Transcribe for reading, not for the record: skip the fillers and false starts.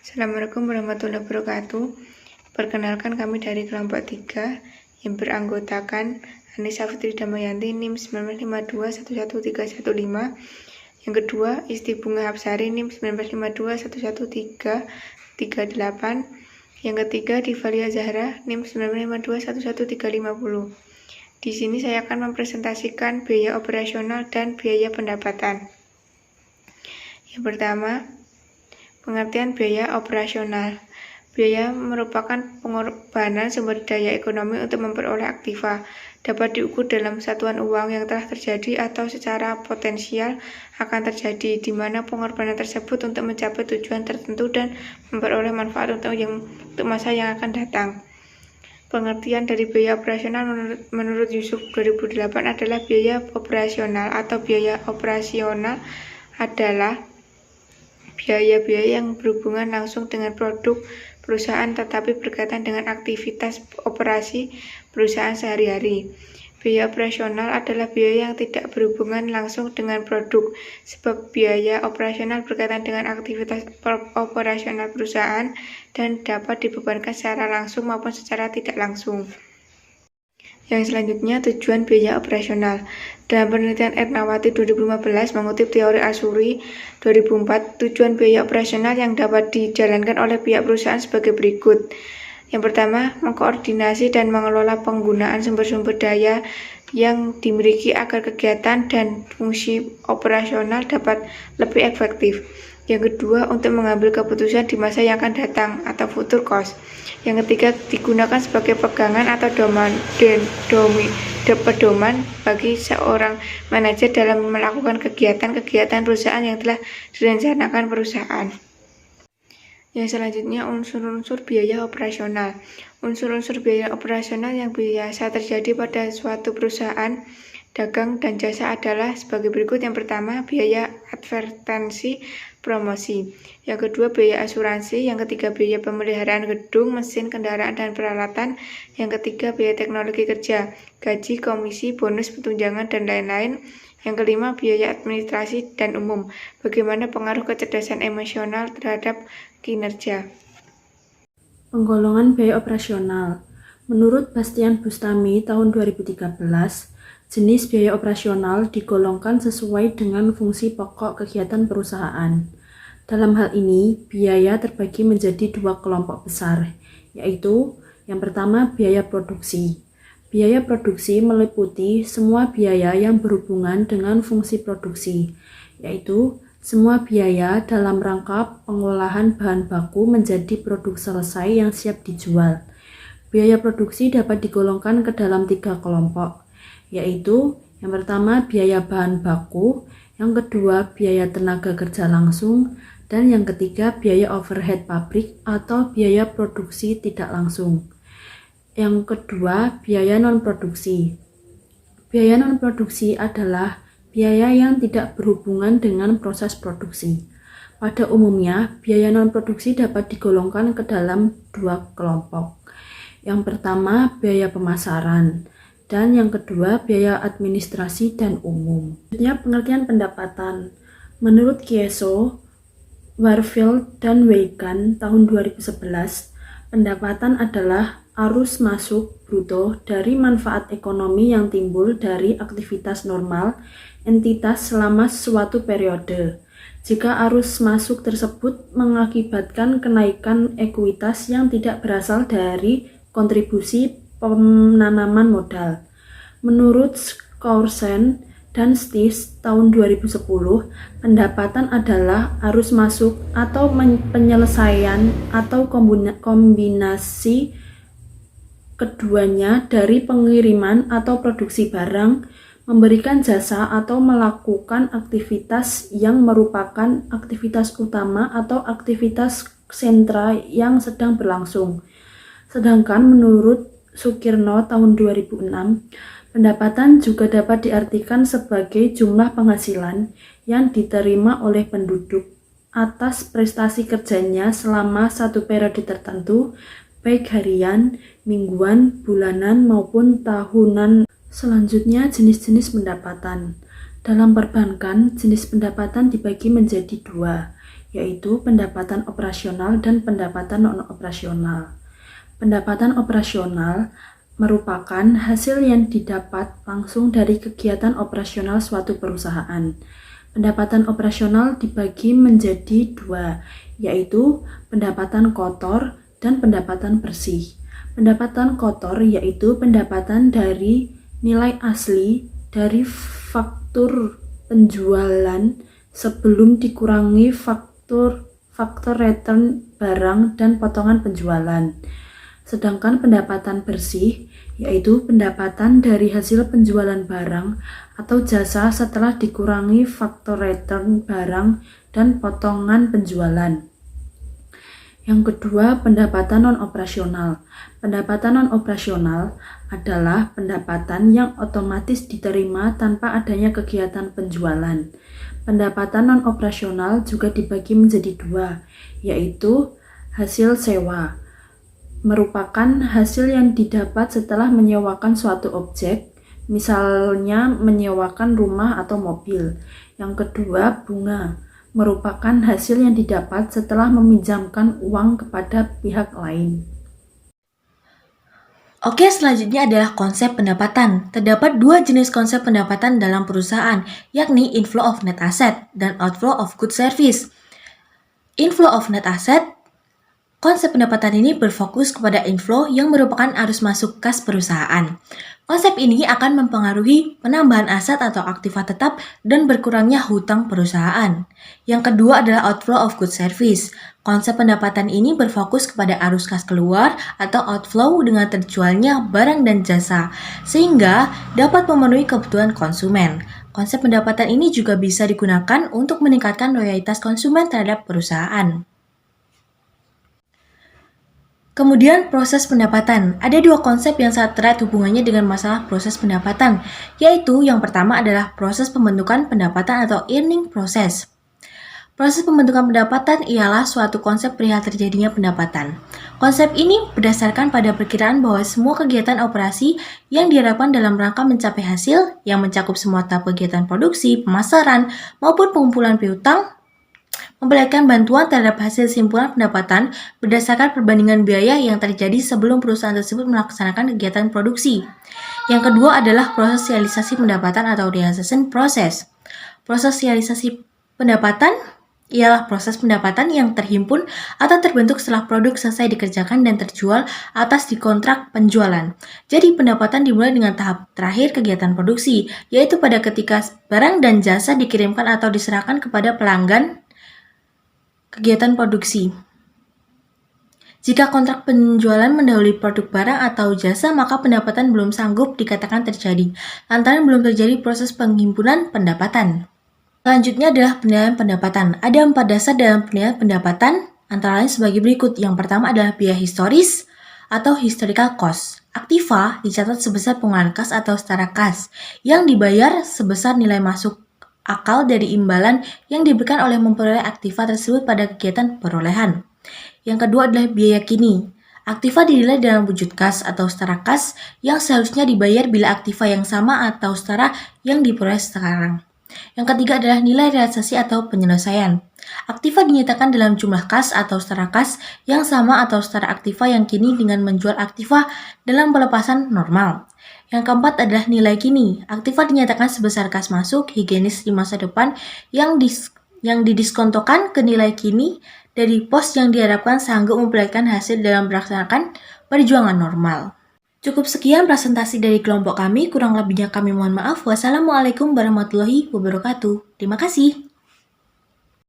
Assalamualaikum warahmatullahi wabarakatuh. Perkenalkan, kami dari kelompok 3 yang beranggotakan Anissa Fitri Damayanti NIM 952111315. Yang kedua, Isti Bunga Hapsari NIM 952111338. Yang ketiga, Divalia Zahra NIM 952111350. Di sini saya akan mempresentasikan biaya operasional dan biaya pendapatan. Yang pertama, pengertian biaya operasional. Biaya merupakan pengorbanan sumber daya ekonomi untuk memperoleh aktiva. Dapat diukur dalam satuan uang yang telah terjadi atau secara potensial akan terjadi, di mana pengorbanan tersebut untuk mencapai tujuan tertentu dan memperoleh manfaat untuk masa yang akan datang. Pengertian dari biaya operasional menurut Yusuf 2008 adalah biaya operasional atau biaya operasional adalah biaya-biaya yang berhubungan langsung dengan produk perusahaan tetapi berkaitan dengan aktivitas operasi perusahaan sehari-hari. Biaya operasional adalah biaya yang tidak berhubungan langsung dengan produk, sebab biaya operasional berkaitan dengan aktivitas operasional perusahaan dan dapat dibebankan secara langsung maupun secara tidak langsung. Yang selanjutnya, tujuan biaya operasional. Dalam penelitian Ernawati 2015 mengutip teori Asuri 2004, tujuan biaya operasional yang dapat dijalankan oleh pihak perusahaan sebagai berikut. Yang pertama, mengkoordinasi dan mengelola penggunaan sumber-sumber daya yang dimiliki agar kegiatan dan fungsi operasional dapat lebih efektif. Yang kedua, untuk mengambil keputusan di masa yang akan datang atau future cost. Yang ketiga, digunakan sebagai pegangan atau pedoman bagi seorang manajer dalam melakukan kegiatan-kegiatan perusahaan yang telah direncanakan perusahaan. Yang selanjutnya, unsur-unsur biaya operasional. Unsur-unsur biaya operasional yang biasa terjadi pada suatu perusahaan dagang dan jasa adalah sebagai berikut. Yang pertama, biaya advertensi promosi. Yang kedua, biaya asuransi. Yang ketiga, biaya pemeliharaan gedung, mesin, kendaraan, dan peralatan. Yang ketiga, biaya teknologi kerja, gaji, komisi, bonus, tunjangan, dan lain-lain. Yang kelima, biaya administrasi dan umum. Bagaimana pengaruh kecerdasan emosional terhadap kinerja. Penggolongan biaya operasional. Menurut Bastian Bustami tahun 2013, jenis biaya operasional digolongkan sesuai dengan fungsi pokok kegiatan perusahaan. Dalam hal ini, biaya terbagi menjadi dua kelompok besar, yaitu yang pertama biaya produksi. Biaya produksi meliputi semua biaya yang berhubungan dengan fungsi produksi, yaitu semua biaya dalam rangka pengolahan bahan baku menjadi produk selesai yang siap dijual. Biaya produksi dapat digolongkan ke dalam tiga kelompok, yaitu yang pertama biaya bahan baku, yang kedua biaya tenaga kerja langsung, dan yang ketiga biaya overhead pabrik atau biaya produksi tidak langsung. Yang kedua, biaya non-produksi. Biaya non-produksi adalah biaya yang tidak berhubungan dengan proses produksi. Pada umumnya, biaya non-produksi dapat digolongkan ke dalam dua kelompok. Yang pertama, biaya pemasaran, dan yang kedua, biaya administrasi dan umum. Selanjutnya, pengertian pendapatan. Menurut Kieso, Warfield, dan Weigan tahun 2011, pendapatan adalah arus masuk bruto dari manfaat ekonomi yang timbul dari aktivitas normal entitas selama suatu periode. Jika arus masuk tersebut mengakibatkan kenaikan ekuitas yang tidak berasal dari kontribusi penanaman modal. Menurut Skousen dan Stis tahun 2010, pendapatan adalah arus masuk atau penyelesaian atau kombinasi keduanya dari pengiriman atau produksi barang, memberikan jasa atau melakukan aktivitas yang merupakan aktivitas utama atau aktivitas sentra yang sedang berlangsung. Sedangkan menurut Sukirno tahun 2006, pendapatan juga dapat diartikan sebagai jumlah penghasilan yang diterima oleh penduduk atas prestasi kerjanya selama satu periode tertentu, baik harian, mingguan, bulanan, maupun tahunan. Selanjutnya, jenis-jenis pendapatan. Dalam perbankan, jenis pendapatan dibagi menjadi dua, yaitu pendapatan operasional dan pendapatan non-operasional. Pendapatan operasional merupakan hasil yang didapat langsung dari kegiatan operasional suatu perusahaan. Pendapatan operasional dibagi menjadi dua, yaitu pendapatan kotor dan pendapatan bersih. Pendapatan kotor yaitu pendapatan dari nilai asli dari faktur penjualan sebelum dikurangi faktur return barang dan potongan penjualan. Sedangkan pendapatan bersih yaitu pendapatan dari hasil penjualan barang atau jasa setelah dikurangi faktor return barang dan potongan penjualan. Yang kedua, pendapatan non-operasional. Pendapatan non-operasional adalah pendapatan yang otomatis diterima tanpa adanya kegiatan penjualan. Pendapatan non-operasional juga dibagi menjadi dua, yaitu hasil sewa. Merupakan hasil yang didapat setelah menyewakan suatu objek, misalnya menyewakan rumah atau mobil. Yang kedua, bunga. Merupakan hasil yang didapat setelah meminjamkan uang kepada pihak lain. Oke, selanjutnya adalah konsep pendapatan. Terdapat dua jenis konsep pendapatan dalam perusahaan, yakni inflow of net asset dan outflow of good service. Inflow of net asset, konsep pendapatan ini berfokus kepada inflow yang merupakan arus masuk kas perusahaan. Konsep ini akan mempengaruhi penambahan aset atau aktiva tetap dan berkurangnya hutang perusahaan. Yang kedua adalah outflow of good service. Konsep pendapatan ini berfokus kepada arus kas keluar atau outflow dengan terjualnya barang dan jasa, sehingga dapat memenuhi kebutuhan konsumen. Konsep pendapatan ini juga bisa digunakan untuk meningkatkan loyalitas konsumen terhadap perusahaan. Kemudian proses pendapatan. Ada dua konsep yang sangat erat hubungannya dengan masalah proses pendapatan, yaitu yang pertama adalah proses pembentukan pendapatan atau earning process. Proses pembentukan pendapatan ialah suatu konsep perihal terjadinya pendapatan. Konsep ini berdasarkan pada perkiraan bahwa semua kegiatan operasi yang diharapkan dalam rangka mencapai hasil yang mencakup semua tahap kegiatan produksi, pemasaran, maupun pengumpulan piutang memperlihatkan bantuan terhadap hasil simpulan pendapatan berdasarkan perbandingan biaya yang terjadi sebelum perusahaan tersebut melaksanakan kegiatan produksi. Yang kedua adalah proses realisasi pendapatan atau realization process. Proses realisasi pendapatan ialah proses pendapatan yang terhimpun atau terbentuk setelah produk selesai dikerjakan dan terjual atas di kontrak penjualan. Jadi pendapatan dimulai dengan tahap terakhir kegiatan produksi, yaitu pada ketika barang dan jasa dikirimkan atau diserahkan kepada pelanggan kegiatan produksi. Jika kontrak penjualan mendahului produk barang atau jasa, maka pendapatan belum sanggup dikatakan terjadi, lantaran belum terjadi proses penghimpunan pendapatan. Selanjutnya adalah penilaian pendapatan. Ada 4 dasar dalam penilaian pendapatan, antara lain sebagai berikut. Yang pertama adalah biaya historis atau historical cost. Aktiva dicatat sebesar penggunaan kas atau setara kas, yang dibayar sebesar nilai masuk akal dari imbalan yang diberikan oleh memperoleh aktiva tersebut pada kegiatan perolehan. Yang kedua adalah biaya kini. Aktiva dinilai dalam wujud kas atau setara kas yang seharusnya dibayar bila aktiva yang sama atau setara yang diperoleh sekarang. Yang ketiga adalah nilai realisasi atau penyelesaian. Aktiva dinyatakan dalam jumlah kas atau setara kas yang sama atau setara aktiva yang kini dengan menjual aktiva dalam pelepasan normal. Yang keempat adalah nilai kini. Aktiva dinyatakan sebesar kas masuk higienis di masa depan yang didiskontokan ke nilai kini dari pos yang diharapkan sanggup memperlihatkan hasil dalam melaksanakan perjuangan normal. Cukup sekian presentasi dari kelompok kami, kurang lebihnya kami mohon maaf. Wassalamualaikum warahmatullahi wabarakatuh. Terima kasih.